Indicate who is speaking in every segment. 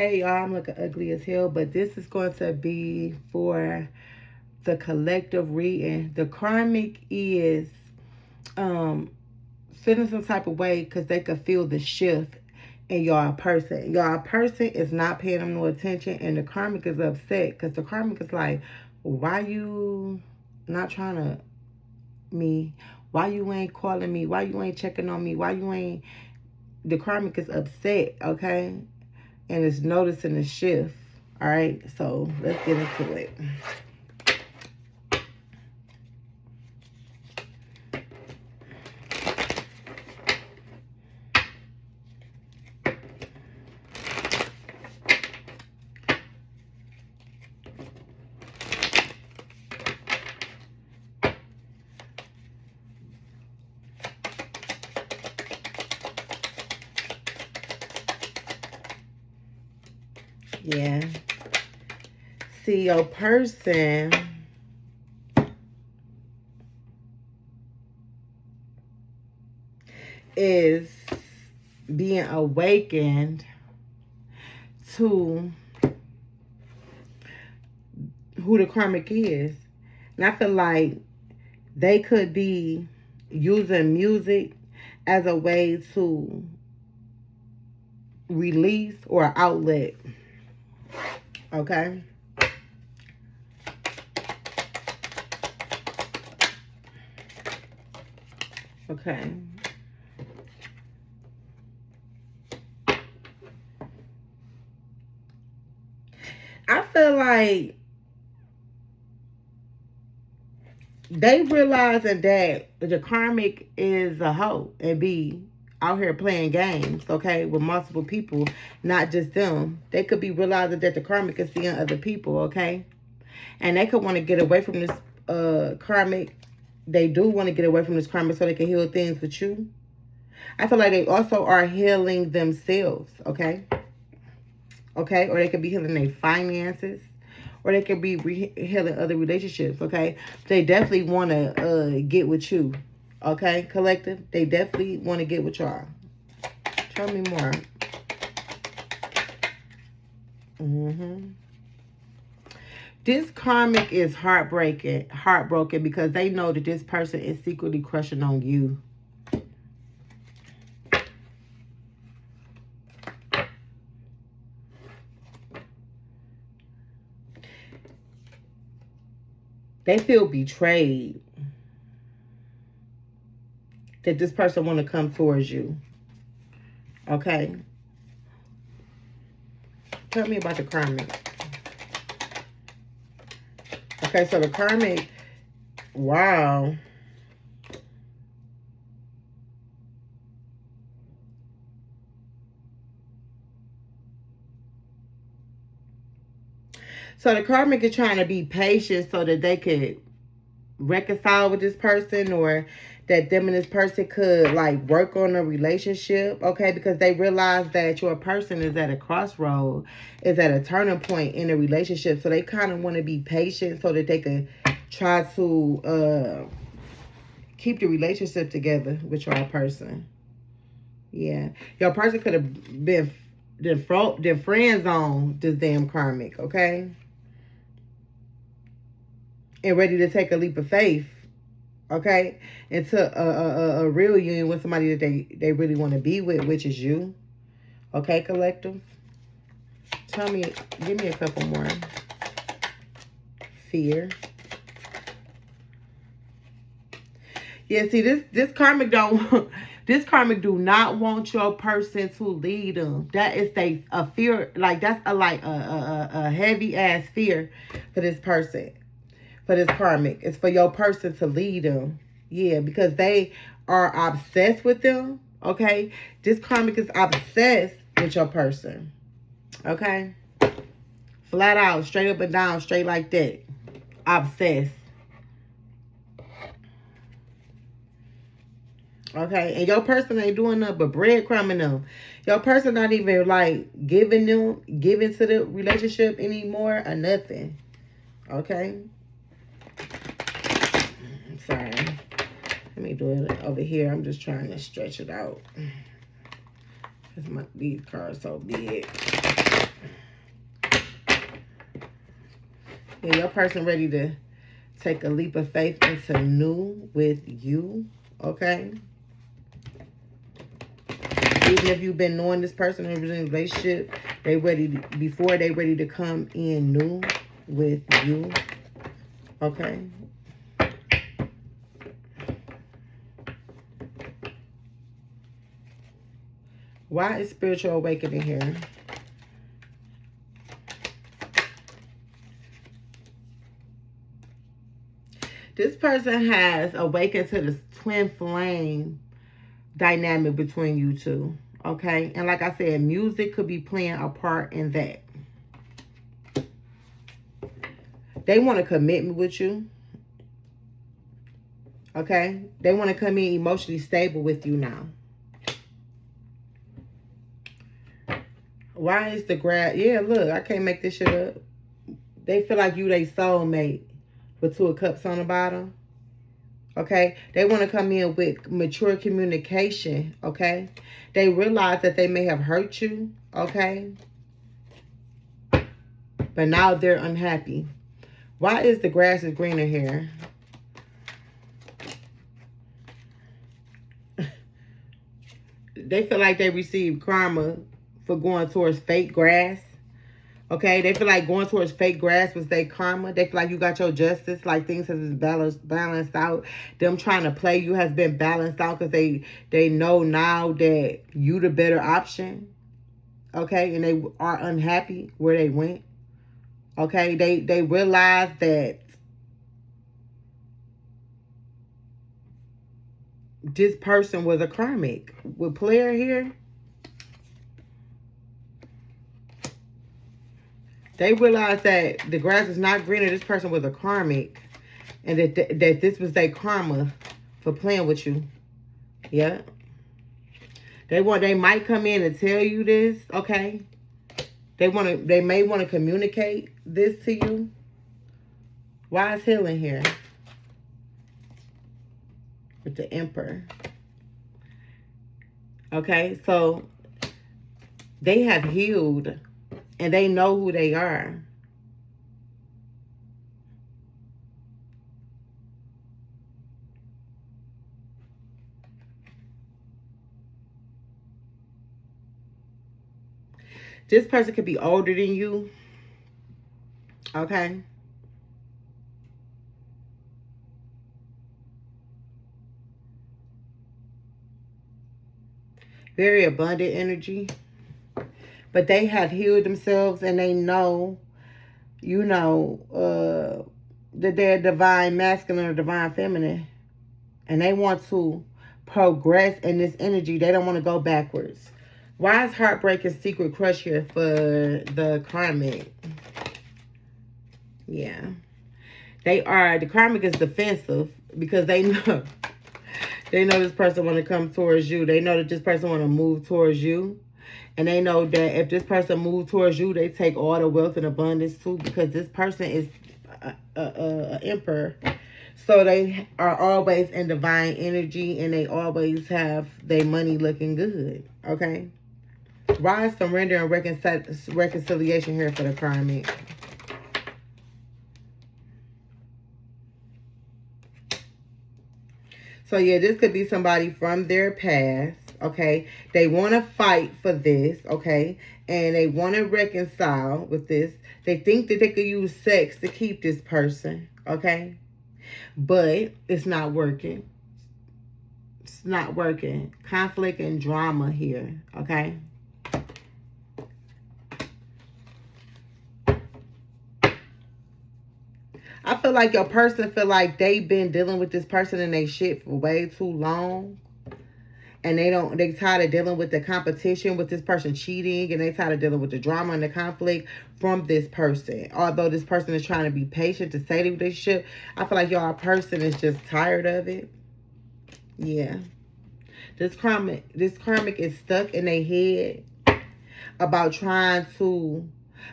Speaker 1: Hey y'all, I'm looking ugly as hell, but this is going to be for the collective reading. The karmic is feeling some type of way because they could feel the shift in y'all person. Y'all person is not paying them no attention, and the karmic is upset because the karmic is like, why you not trying to me? Why you ain't calling me? Why you ain't checking on me? Why you ain't... The karmic is upset, okay? And it's noticing the shift. All right, so let's get into it. Yeah. See, your person is being awakened to who the karmic is. And I feel like they could be using music as a way to release or outlet. Okay? Okay. I feel like they realizing that the karmic is a hoe and be out here playing games, okay, with multiple people, not just them. They could be realizing that the karmic is seeing other people, okay? And they could want to get away from this karmic. They do want to get away from this karmic so they can heal things with you. I feel like they also are healing themselves, okay? Okay? Or they could be healing their finances. Or they could be healing other relationships, okay? They definitely want to get with you, okay, collective? They definitely want to get with y'all. Tell me more. This karmic is heartbroken because they know that this person is secretly crushing on you. They feel betrayed that this person want to come towards you. Okay? Tell me about the karmic. Okay, so the karmic, wow. So the karmic is trying to be patient so that they could reconcile with this person, or that them and this person could like work on a relationship, okay? Because they realize that your person is at a crossroad, is at a turning point in a relationship. So they kind of want to be patient so that they could try to keep the relationship together with your person. Yeah. Your person could have been friend zone this damn karmic, okay? And ready to take a leap of faith, okay, into a real union with somebody that they really want to be with, which is you. Okay, collective? Tell me, give me a couple more. Fear. Yeah, see, this karmic don't... This karmic do not want your person to lead them. That is a fear, like that's a heavy ass fear for this person. For this karmic. It's for your person to lead them. Yeah, because they are obsessed with them. Okay? This karmic is obsessed with your person. Okay? Flat out, straight up and down, straight like that. Obsessed. Okay? And your person ain't doing nothing but breadcrumbing them. Your person not even like giving to the relationship anymore or nothing. Okay? Sorry. Let me do it over here. I'm just trying to stretch it out. Because these cards so big. And your person ready to take a leap of faith into new with you, okay? Even if you've been knowing this person in a relationship, they ready to, before they ready to come in new with you, okay? Why is spiritual awakening here? This person has awakened to the twin flame dynamic between you two, okay? And like I said, music could be playing a part in that. They want a commitment with you, okay? They want to come in emotionally stable with you now. Why is the grass? Yeah, look, I can't make this shit up. They feel like you they soulmate with 2 of cups on the bottom. Okay, they want to come in with mature communication. Okay, they realize that they may have hurt you. Okay, but now they're unhappy. Why is the grass is greener here? They feel like they received karma for going towards fake grass. Okay, they feel like going towards fake grass was their karma. They feel like you got your justice, like things has been balanced out. Them trying to play you has been balanced out because they know now that you the better option. Okay, and they are unhappy where they went. Okay, they realize that this person was a karmic. With player here, they realized that the grass is not greener. This person was a karmic. And that this was their karma for playing with you. Yeah. They might come in and tell you this, okay? They may want to communicate this to you. Why is healing here? With the Emperor. Okay, so they have healed and they know who they are. This person could be older than you. Okay. Very abundant energy. But they have healed themselves and they know, you know, that they're divine masculine or divine feminine. And they want to progress in this energy. They don't want to go backwards. Why is heartbreak and secret crush here for the karmic? Yeah. The karmic is defensive because they know this person want to come towards you. They know that this person want to move towards you. And they know that if this person moves towards you, they take all the wealth and abundance too, because this person is an emperor. So they are always in divine energy and they always have their money looking good. Okay? Rise, surrender, and reconciliation here for the karmic. So yeah, this could be somebody from their past. Okay, they want to fight for this, okay, and they want to reconcile with this. They think that they could use sex to keep this person, okay, but it's not working. It's not working. Conflict and drama here, okay. I feel like your person feel like they've been dealing with this person and they shit for way too long. And they tired of dealing with the competition with this person cheating, and they tired of dealing with the drama and the conflict from this person. Although this person is trying to be patient to save the relationship, I feel like your person is just tired of it. Yeah. This karmic is stuck in their head about trying to,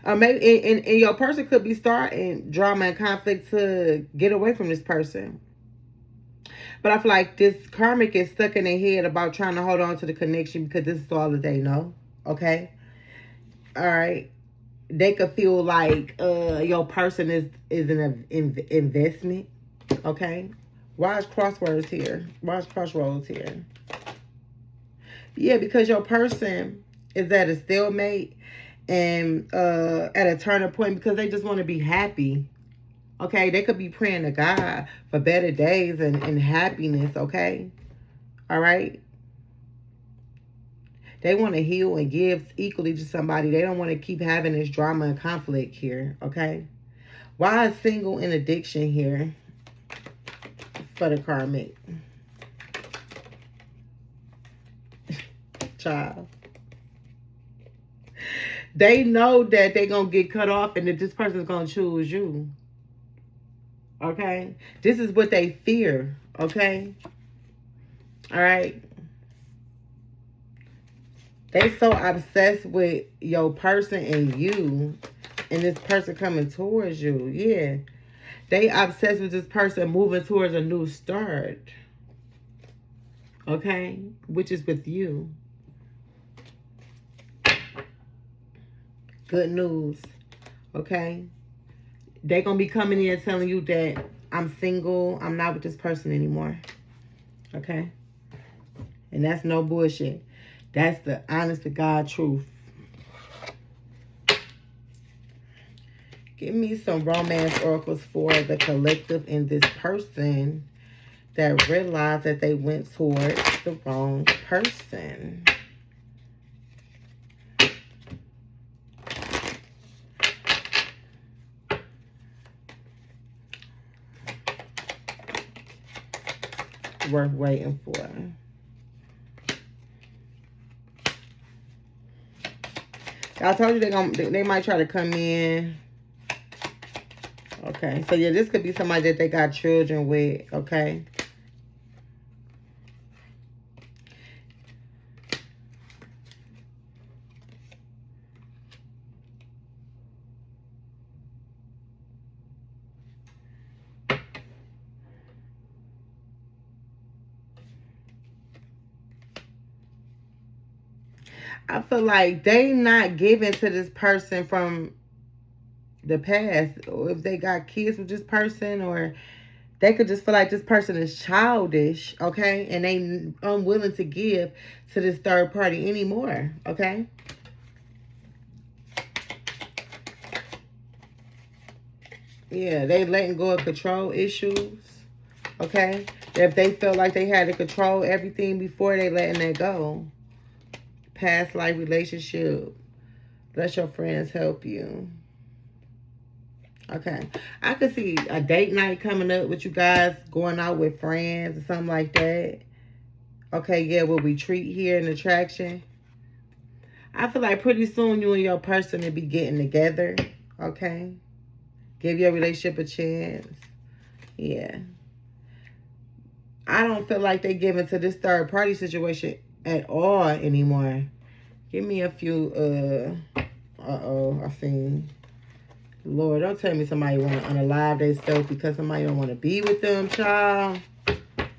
Speaker 1: maybe and your person could be starting drama and conflict to get away from this person. But I feel like this karmic is stuck in their head about trying to hold on to the connection because this is all that they know. Okay? All right. they could feel like your person is an investment. Okay. Why is crosswords here? Why is crossroads here? Yeah, because your person is at a stalemate and at a turning point because they just want to be happy. Okay, they could be praying to God for better days and happiness. Okay, all right. They want to heal and give equally to somebody. They don't want to keep having this drama and conflict here. Okay, why is single and addiction here for the karmic? Child. They know that they're going to get cut off and that this person's going to choose you. Okay? This is what they fear. Okay? All right? They so obsessed with your person and you and this person coming towards you. Yeah. They obsessed with this person moving towards a new start. Okay? Which is with you. Good news. Okay? They're going to be coming in telling you that I'm single. I'm not with this person anymore. Okay? And that's no bullshit. That's the honest to God truth. Give me some romance oracles for the collective in this person that realized that they went towards the wrong person. Worth waiting for. I told you they might try to come in. Okay, so yeah, this could be somebody that they got children with. Okay. I feel like they not giving to this person from the past, or if they got kids with this person, or they could just feel like this person is childish, okay, and they unwilling to give to this third party anymore, okay. Yeah, they letting go of control issues, okay. If they felt like they had to control everything before, they letting that go. Past life relationship. Let your friends help you. Okay. I could see a date night coming up with you guys, going out with friends or something like that. Okay, yeah, we'll retreat here in attraction. I feel like pretty soon you and your person will be getting together. Okay. Give your relationship a chance. Yeah. I don't feel like they give into this third party situation at all anymore. Give me a few, I seen. Lord, don't tell me somebody want to unalive themselves because somebody don't want to be with them, child.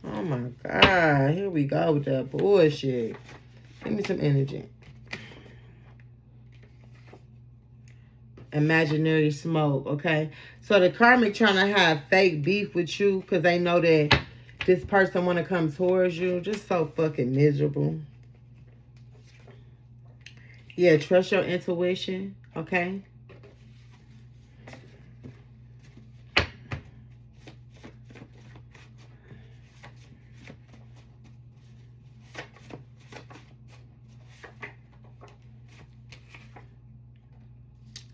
Speaker 1: Oh my God, here we go with that bullshit. Give me some energy. Imaginary smoke, okay? So the karmic trying to have fake beef with you because they know that this person want to come towards you. Just so fucking miserable. Yeah, trust your intuition, okay?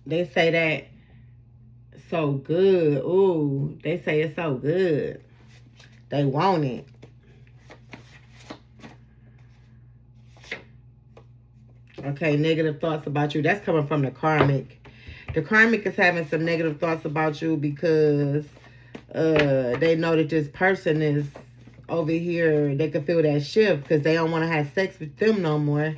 Speaker 1: They say that so good. Ooh, they say it's so good. They want it. Okay, negative thoughts about you. That's coming from the karmic. The karmic is having some negative thoughts about you because they know that this person is over here. They can feel that shift because they don't want to have sex with them no more.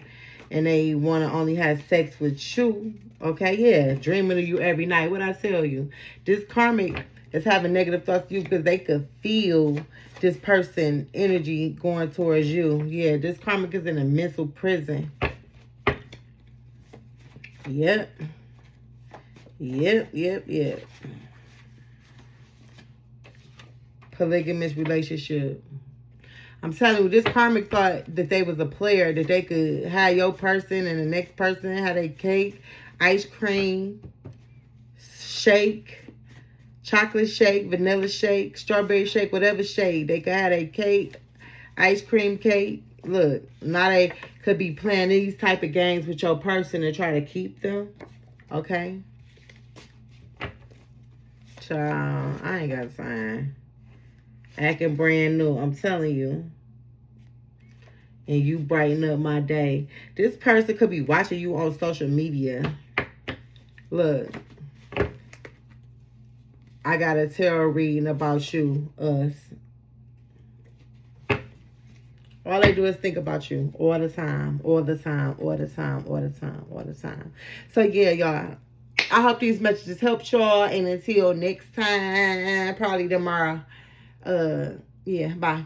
Speaker 1: And they want to only have sex with you. Okay, yeah. Dreaming of you every night. What I tell you? This karmic is having negative thoughts to you because they could feel this person energy going towards you. Yeah, this karmic is in a mental prison. Yep. Yep. Polygamous relationship. I'm telling you, this karmic thought that they was a player, that they could have your person and the next person have a cake, ice cream, shake, chocolate shake, vanilla shake, strawberry shake, whatever shake. They could have a cake, ice cream cake. Look, now they could be playing these type of games with your person and try to keep them. Okay? Child, I ain't got time. Acting brand new, I'm telling you. And you brighten up my day. This person could be watching you on social media. Look. I got a tarot reading about you, us. All they do is think about you all the time. So, yeah, y'all. I hope these messages helped y'all. And until next time, probably tomorrow. Yeah, bye.